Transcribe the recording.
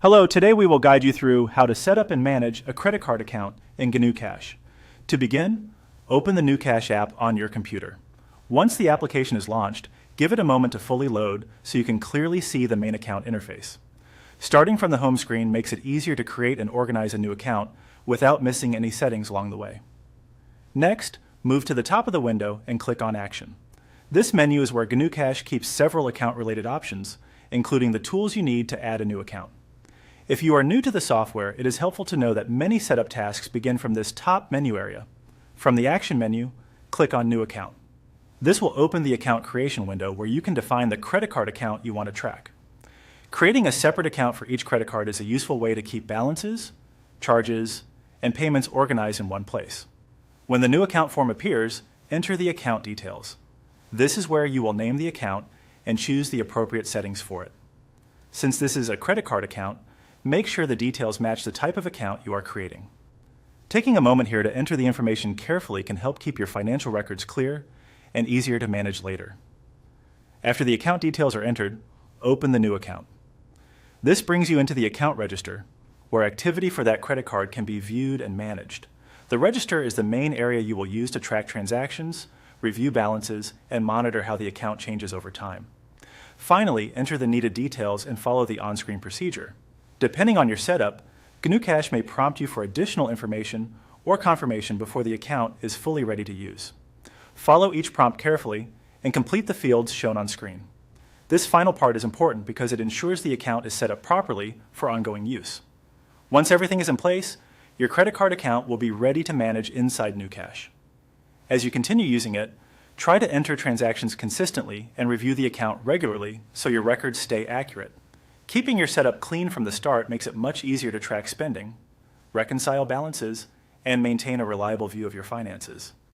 Hello, today we will guide you through how to set up and manage a credit card account in GnuCash. To begin, open the GnuCash app on your computer. Once the application is launched, give it a moment to fully load so you can clearly see the main account interface. Starting from the home screen makes it easier to create and organize a new account without missing any settings along the way. Next, move to the top of the window and click on Action. This menu is where GnuCash keeps several account-related options, including the tools you need to add a new account. If you are new to the software, it is helpful to know that many setup tasks begin from this top menu area. From the Action menu, click on New Account. This will open the account creation window where you can define the credit card account you want to track. Creating a separate account for each credit card is a useful way to keep balances, charges, and payments organized in one place. When the new account form appears, enter the account details. This is where you will name the account and choose the appropriate settings for it. Since this is a credit card account, make sure the details match the type of account you are creating. Taking a moment here to enter the information carefully can help keep your financial records clear and easier to manage later. After the account details are entered, open the new account. This brings you into the account register, where activity for that credit card can be viewed and managed. The register is the main area you will use to track transactions, review balances, and monitor how the account changes over time. Finally, enter the needed details and follow the on-screen procedure. Depending on your setup, GnuCash may prompt you for additional information or confirmation before the account is fully ready to use. Follow each prompt carefully and complete the fields shown on screen. This final part is important because it ensures the account is set up properly for ongoing use. Once everything is in place, your credit card account will be ready to manage inside GnuCash. As you continue using it, try to enter transactions consistently and review the account regularly so your records stay accurate. Keeping your setup clean from the start makes it much easier to track spending, reconcile balances, and maintain a reliable view of your finances.